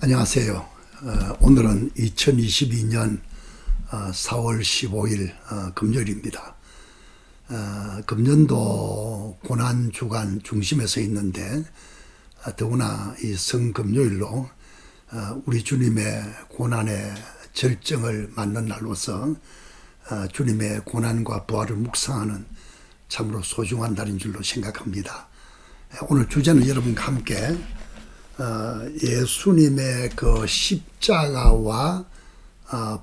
안녕하세요. 오늘은 2022년 4월 15일 금요일입니다. 금년도 고난주간 중심에 서 있는데 더구나 이 성금요일로 우리 주님의 고난의 절정을 맞는 날로서 주님의 고난과 부활을 묵상하는 참으로 소중한 날인 줄로 생각합니다. 오늘 주제는 여러분과 함께 예수님의 그 십자가와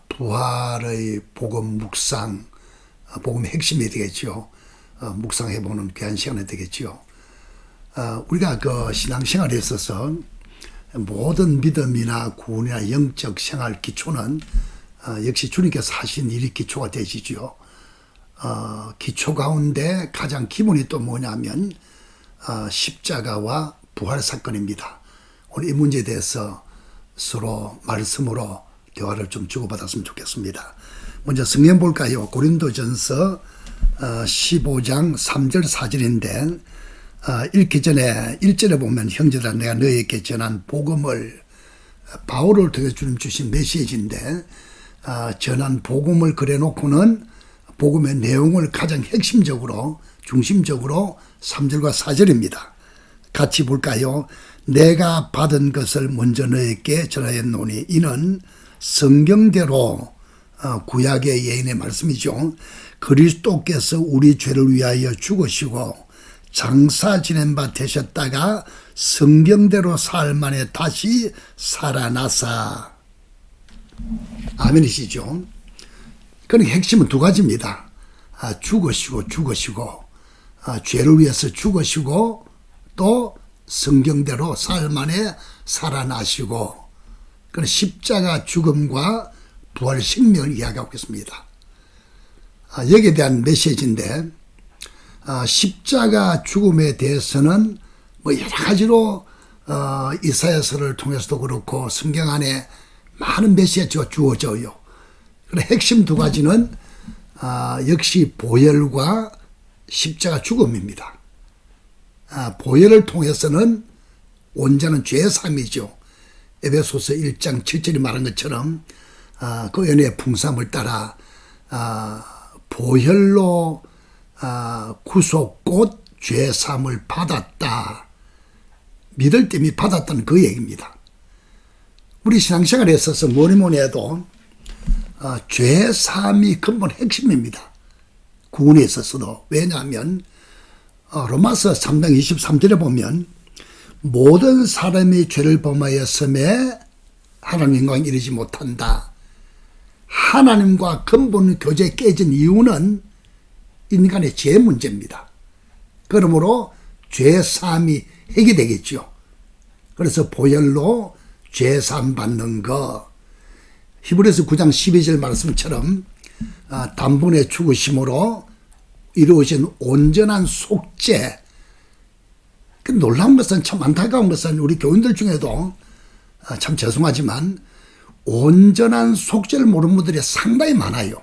부활의 복음 묵상, 복음의 핵심이 되겠죠. 묵상해보는 귀한 시간이 되겠죠. 우리가 그 신앙생활에 있어서 모든 믿음이나 구원이나 영적 생활 기초는 역시 주님께서 하신 일이 기초가 되시죠. 기초 가운데 가장 기본이 또 뭐냐면 십자가와 부활 사건입니다. 오늘 이 문제에 대해서 서로 말씀으로 대화를 좀 주고받았으면 좋겠습니다. 먼저 성경 볼까요? 고린도전서 15장 3절 4절인데 읽기 전에 1절에 보면 형제들아 내가 너희에게 전한 복음을 바울을 통해 주님 주신 메시지인데 전한 복음을 그래놓고는 복음의 내용을 가장 핵심적으로 중심적으로 3절과 4절입니다. 같이 볼까요? 내가 받은 것을 먼저 너에게 전하였노니 이는 성경대로 구약의 예언의 말씀이죠. 그리스도께서 우리 죄를 위하여 죽으시고 장사 지낸 바 되셨다가 성경대로 사흘 만에 다시 살아나사. 아멘이시죠. 그러니까 핵심은 두 가지입니다. 죽으시고 죄를 위해서 죽으시고 또 성경대로 사흘 만에 살아나시고 그런 십자가 죽음과 부활 생명을 이야기하고 있습니다. 여기에 대한 메시지인데 십자가 죽음에 대해서는 뭐 여러 가지로 이사야서를 통해서도 그렇고 성경 안에 많은 메시지가 주어져요. 그런 핵심 두 가지는 역시 보혈과 십자가 죽음입니다. 보혈을 통해서는 온전한 죄사함이죠. 에베소서 1장 7절이 말한 것처럼 그 은혜의 풍성함을 따라 보혈로 구속 곧 죄사함을 받았다. 믿을 때 이미 받았다는 그 얘기입니다. 우리 신앙생활에 있어서 뭐니 해도 죄사함이 근본 핵심입니다. 구원에 있어서도. 왜냐하면 로마서 3장 23절에 보면 모든 사람이 죄를 범하였음에 하나님 영광에 이르지 못한다. 하나님과 근본 교제 깨진 이유는 인간의 죄 문제입니다. 그러므로 죄사함이 해결되겠죠. 그래서 보혈로 죄사함 받는 거, 히브리서 9장 12절 말씀처럼 단번에 죽으심으로 이루어진 온전한 속죄. 그 놀라운 것은 참 안타까운 것은 우리 교인들 중에도 참 죄송하지만 온전한 속죄를 모르는 분들이 상당히 많아요.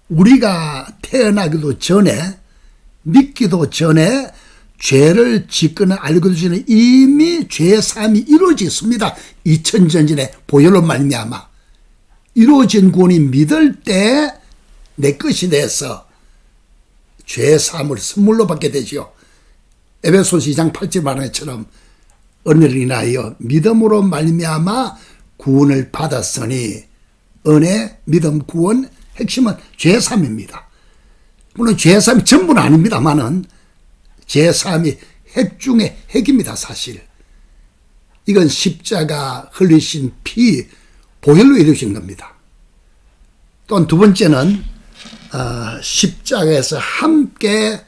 우리가 태어나기도 전에 믿기도 전에 죄를 짓거나 알고도 전에 이미 죄사함이 이루어졌습니다. 2000년 전에 보혈로 말미암아 이루어진 구원이 믿을 때 내 것이 돼서 죄사함을 선물로 받게 되죠. 에베소서 2장 8절 말한 것처럼 은혜를 인하여 믿음으로 말미암아 구원을 받았으니 은혜, 믿음, 구원 핵심은 죄사함입니다. 물론 죄사함이 전부는 아닙니다만은 죄사함이 핵 중에 핵입니다. 사실 이건 십자가 흘리신 피 보혈로 이루어진 겁니다. 또 두 번째는 십자가에서 함께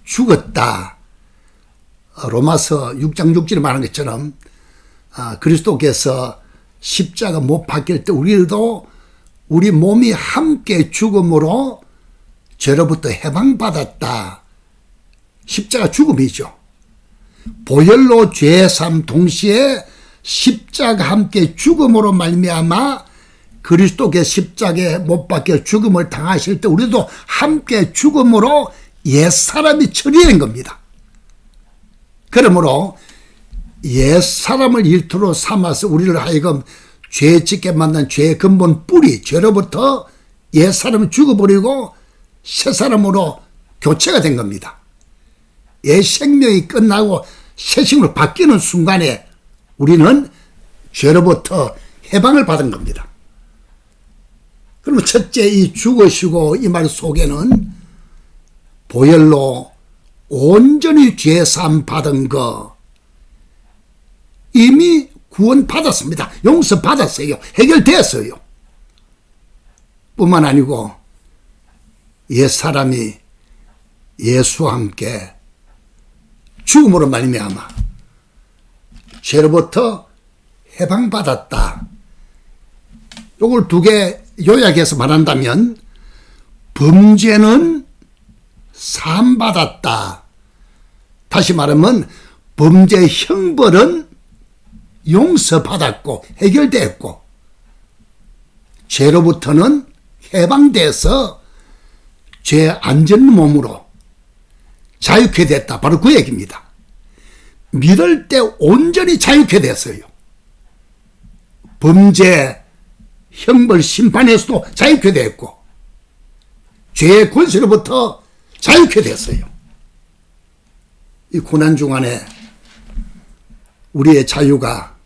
죽었다. 로마서 6장 6절에 말한 것처럼 그리스도께서 십자가 못 박힐 때 우리도 우리 몸이 함께 죽음으로 죄로부터 해방받았다. 십자가 죽음이죠. 보혈로 죄사함 동시에 십자가 함께 죽음으로 말미암아 그리스도께 십자가에 못 박혀 죽음을 당하실 때 우리도 함께 죽음으로 옛사람이 처리된 겁니다. 그러므로 옛사람을 일터로 삼아서 우리를 하여금 죄 짓게 만든 죄의 근본 뿌리, 죄로부터 옛사람을 죽어버리고 새사람으로 교체가 된 겁니다. 옛 생명이 끝나고 새 생명으로 바뀌는 순간에 우리는 죄로부터 해방을 받은 겁니다. 그러면 첫째, 이 죽으시고 이 말 속에는 보혈로 온전히 죄사함 받은 거 이미 구원 받았습니다. 용서 받았어요. 해결되었어요. 뿐만 아니고 옛사람이 예수와 함께 죽음으로 말미암아 죄로부터 해방받았다. 이걸 두 개 요약해서 말한다면 범죄는 사함받았다. 다시 말하면 범죄의 형벌은 용서받았고 해결됐고 죄로부터는 해방돼서 죄 안전 몸으로 자유케 됐다. 바로 그 얘기입니다. 믿을 때 온전히 자유케 됐어요. 범죄, 형벌, 심판에서도 자유케 됐고 죄의 권세로부터 자유케 됐어요. 이 고난 중간에 우리의 자유가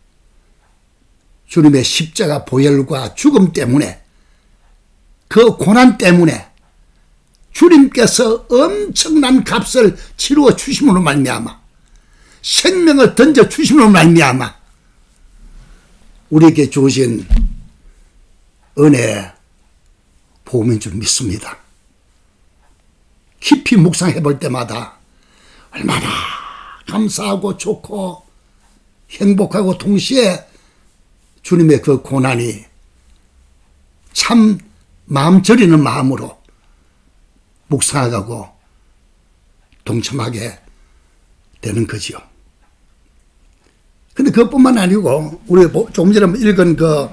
주님의 십자가 보혈과 죽음 때문에 그 고난 때문에 주님께서 엄청난 값을 치루어 주심으로 말미암아 생명을 던져 주심으로 말미암아 우리에게 주신 은혜 복음인 줄 믿습니다. 깊이 묵상해 볼 때마다 얼마나 감사하고 좋고 행복하고 동시에 주님의 그 고난이 참 마음 저리는 마음으로 묵상하고 동참하게 되는 거지요. 근데 그것뿐만 아니고 우리 조금 전에 읽은 그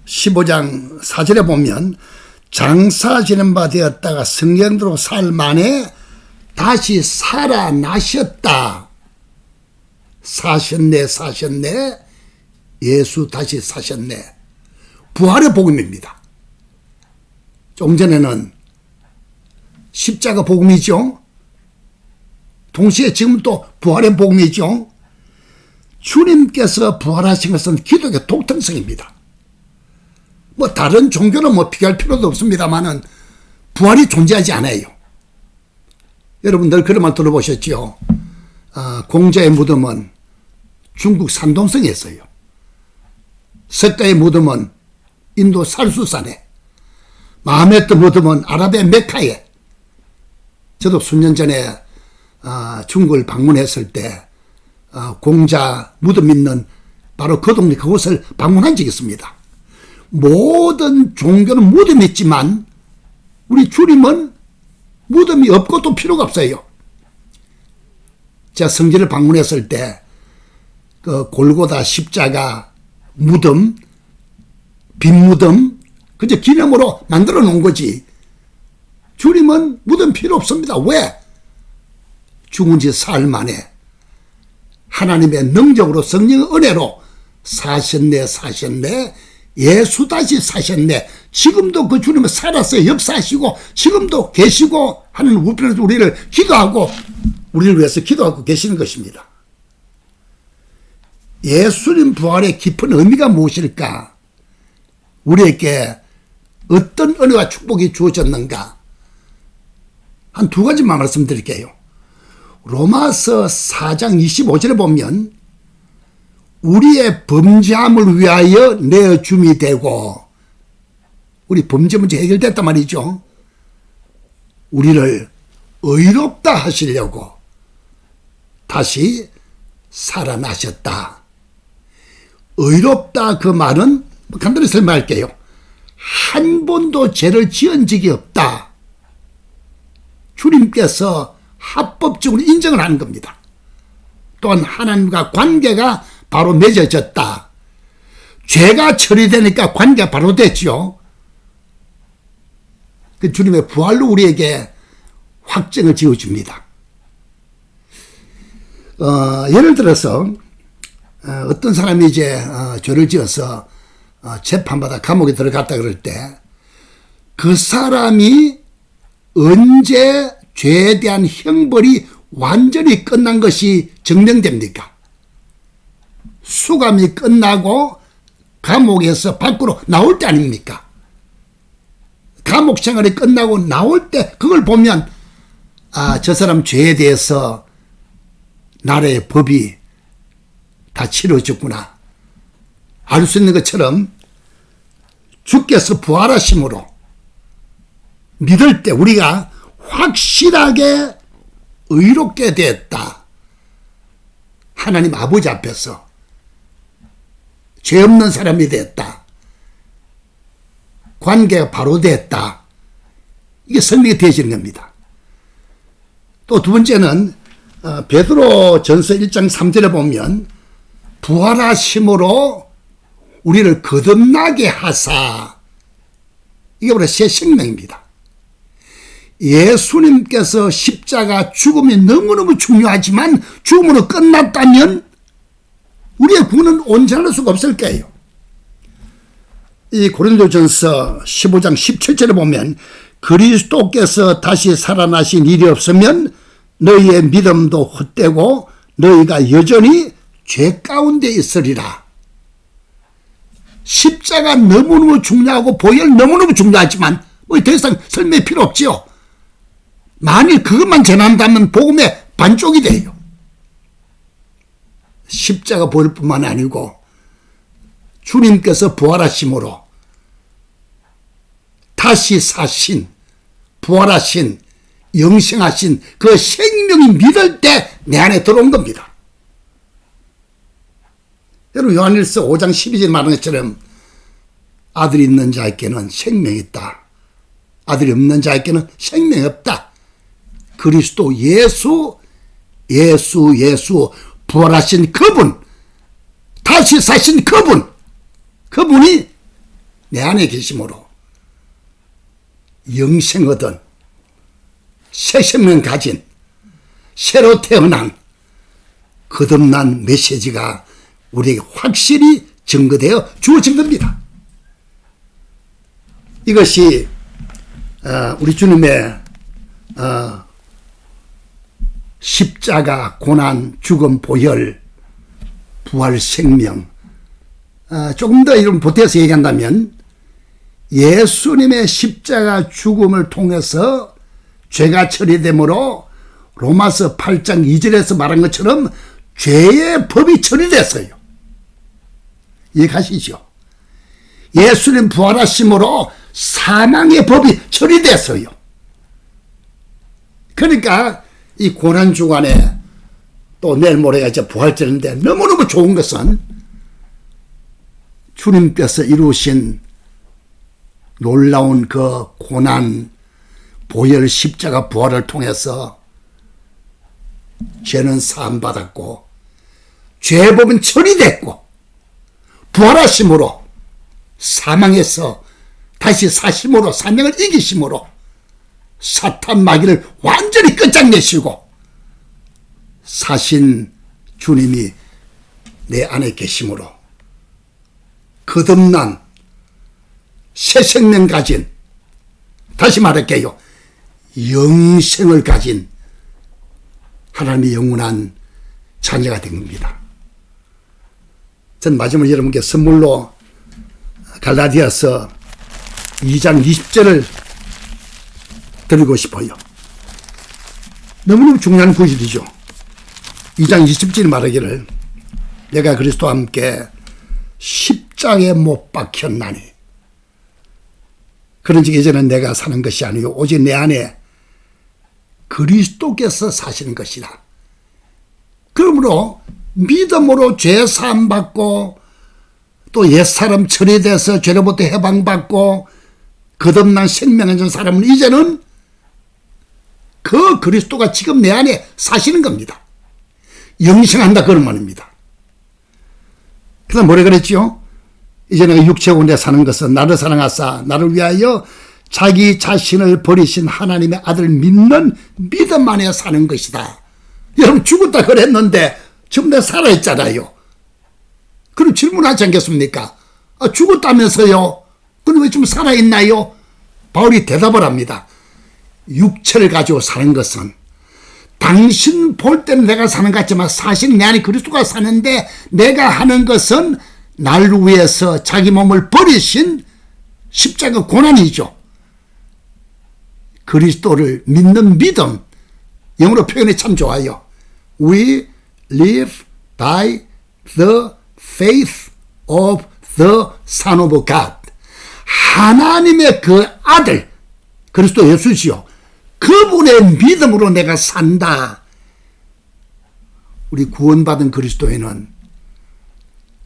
15장 4절에 보면 장사 지낸 바 되었다가 성경대로 살 만에 다시 살아나셨다. 사셨네 예수 다시 사셨네. 부활의 복음입니다. 좀 전에는 십자가 복음이죠. 동시에 지금 또 부활의 복음이죠. 주님께서 부활하신 것은 기독교 독특성입니다. 뭐 다른 종교는 뭐 비교할 필요도 없습니다만은 부활이 존재하지 않아요. 여러분들 그런 말 들어보셨죠? 공자의 무덤은 중국 산동성에 있어요. 석가의 무덤은 인도 살수산에, 마호메트 무덤은 아랍의 메카에. 저도 수년 전에 중국을 방문했을 때 공자 무덤 있는 바로 그 동네 그곳을 방문한 적이 있습니다. 모든 종교는 무덤이 있지만 우리 주님은 무덤이 없고 또 필요가 없어요. 제가 성지를 방문했을 때 그 골고다 십자가 무덤, 빈 무덤 그저 기념으로 만들어 놓은 거지. 주님은 무덤 필요 없습니다. 왜? 죽은 지 사흘 만에 하나님의 능력으로 성령의 은혜로 사셨네 예수 다시 사셨네. 지금도 그 주님은 살았어요. 역사하시고 지금도 계시고 하는 우편에서 우리를 기도하고 우리를 위해서 기도하고 계시는 것입니다. 예수님 부활의 깊은 의미가 무엇일까? 우리에게 어떤 은혜와 축복이 주어졌는가? 한 두 가지만 말씀드릴게요. 로마서 4장 25절에 보면 우리의 범죄함을 위하여 내어줌이 되고 우리 범죄 문제 해결됐단 말이죠. 우리를 의롭다 하시려고 다시 살아나셨다. 의롭다 그 말은 간단히 설명할게요. 한 번도 죄를 지은 적이 없다. 주님께서 합법적으로 인정을 하는 겁니다. 또한 하나님과 관계가 바로 맺어졌다. 죄가 처리되니까 관계가 바로 됐죠. 그 주님의 부활로 우리에게 확정을 지어줍니다. 예를 들어서 어떤 사람이 이제 죄를 지어서 재판받아 감옥에 들어갔다 그럴 때 그 사람이 언제 죄에 대한 형벌이 완전히 끝난 것이 증명됩니까? 수감이 끝나고 감옥에서 밖으로 나올 때 아닙니까? 감옥 생활이 끝나고 나올 때 그걸 보면 저 사람 죄에 대해서 나라의 법이 다 치러졌구나 알 수 있는 것처럼 주께서 부활하심으로 믿을 때 우리가 확실하게 의롭게 됐다. 하나님 아버지 앞에서 죄 없는 사람이 됐다. 관계가 바로 됐다. 이게 설명이 되어지는 겁니다. 또 두 번째는 베드로 전서 1장 3절에 보면 부활하심으로 우리를 거듭나게 하사 이게 바로 새 생명입니다. 예수님께서 십자가 죽음이 너무너무 중요하지만 죽음으로 끝났다면 우리의 구원은 온전할 수가 없을 거예요. 이 고린도전서 15장 17절에 보면 그리스도께서 다시 살아나신 일이 없으면 너희의 믿음도 헛되고 너희가 여전히 죄 가운데 있으리라. 십자가 너무너무 중요하고 보혈 너무너무 중요하지만 뭐 더 이상 설명이 필요 없지요. 만일 그것만 전한다면 복음의 반쪽이 돼요. 십자가 보혈뿐만 아니고 주님께서 부활하심으로 다시 사신, 부활하신, 영생하신 그 생명이 믿을 때 내 안에 들어온 겁니다. 여러분 요한일서 5장 12절 말하는 것처럼 아들이 있는 자에게는 생명이 있다. 아들이 없는 자에게는 생명이 없다. 그리스도 예수 부활하신 그분, 다시 사신 그분이 내 안에 계심으로 영생 얻은 새 생명 가진 새로 태어난 거듭난 메시지가 우리에게 확실히 증거되어 주어진 겁니다. 이것이 우리 주님의 십자가, 고난, 죽음, 보혈, 부활, 생명 조금 더 이런 보태서 얘기한다면 예수님의 십자가 죽음을 통해서 죄가 처리되므로 로마서 8장 2절에서 말한 것처럼 죄의 법이 처리됐어요. 이해가시죠? 예수님 부활하심으로 사망의 법이 처리됐어요. 그러니까 이 고난주간에 또 내일 모레가 이제 부활절인데 너무너무 좋은 것은 주님께서 이루신 놀라운 그 고난, 보혈, 십자가, 부활을 통해서 죄는 사함받았고 죄법은 처리됐고 부활하심으로 사망에서 다시 사심으로 사명을 이기심으로 사탄 마귀를 완전히 끝장내시고 사신 주님이 내 안에 계심으로 거듭난 새 생명 가진, 다시 말할게요, 영생을 가진 하나님의 영원한 자녀가 된 겁니다. 전 마지막으로 여러분께 선물로 갈라디아서 2장 20절을 드리고 싶어요. 너무너무 중요한 구절이죠. 2장 20절 말하기를 내가 그리스도와 함께 십자가에 못 박혔나니 그런즉 이제는 내가 사는 것이 아니요 오직 내 안에 그리스도께서 사시는 것이다. 그러므로 믿음으로 죄 사함 받고 또 옛사람 처리돼서 죄로부터 해방받고 거듭난 생명을 준 사람은 이제는 그 그리스도가 지금 내 안에 사시는 겁니다. 영생한다 그런 말입니다. 그래서 뭐라 그랬지요? 이제 내가 육체 가운데 사는 것은 나를 사랑하사 나를 위하여 자기 자신을 버리신 하나님의 아들 믿는 믿음 안에 사는 것이다. 여러분 죽었다 그랬는데 지금 내가 살아있잖아요. 그럼 질문하지 않겠습니까? 죽었다면서요? 근데 왜 지금 살아있나요? 바울이 대답을 합니다. 육체를 가지고 사는 것은 당신 볼 때는 내가 사는 것 같지만 사실 내 안에 그리스도가 사는데 내가 하는 것은 날 위해서 자기 몸을 버리신 십자가 고난이죠. 그리스도를 믿는 믿음, 영어로 표현이 참 좋아요. We live by the faith of the Son of God. 하나님의 그 아들, 그리스도 예수시요. 그분의 믿음으로 내가 산다. 우리 구원받은 그리스도인은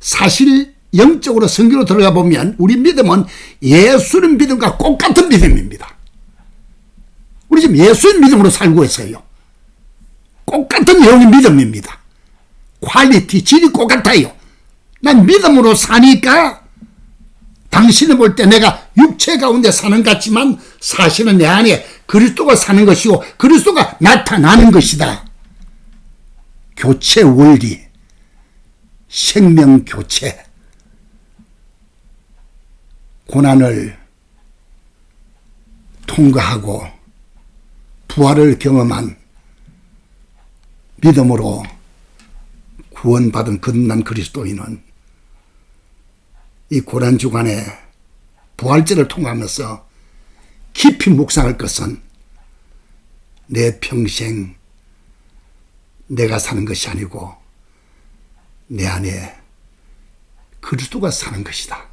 사실 영적으로 성경으로 들어가 보면 우리 믿음은 예수님 믿음과 똑같은 믿음입니다. 우리 지금 예수님 믿음으로 살고 있어요. 똑같은 영의 믿음입니다. 퀄리티, 질이 똑같아요. 난 믿음으로 사니까 당신을 볼 때 내가 육체 가운데 사는 것 같지만 사실은 내 안에 그리스도가 사는 것이고 그리스도가 나타나는 것이다. 교체 원리, 생명 교체, 고난을 통과하고 부활을 경험한 믿음으로 구원받은 거듭난 그리스도인은 이 고난 주간에 부활절을 통하면서 깊이 묵상할 것은 내 평생 내가 사는 것이 아니고 내 안에 그리스도가 사는 것이다.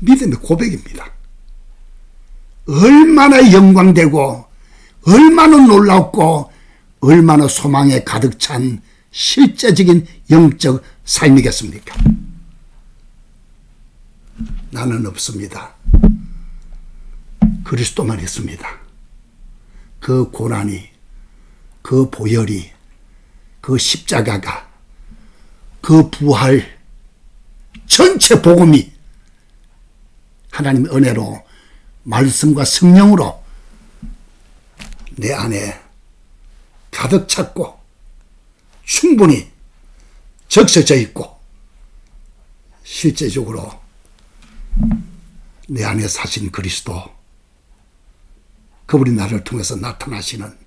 믿음의 고백입니다. 얼마나 영광되고 얼마나 놀랍고 얼마나 소망에 가득 찬 실제적인 영적 삶이겠습니까? 나는 없습니다. 그리스도만 있습니다. 그 고난이, 그 보혈이, 그 십자가가, 그 부활, 전체 복음이 하나님의 은혜로 말씀과 성령으로 내 안에 가득 찼고 충분히 적셔져 있고 실제적으로 내 안에 사신 그리스도, 그분이 나를 통해서 나타나시는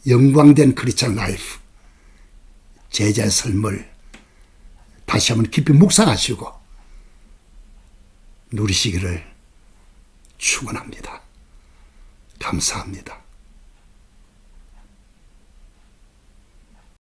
영광된 크리스찬 라이프, 제자의 삶을 다시 한번 깊이 묵상하시고 누리시기를 축원합니다. 감사합니다.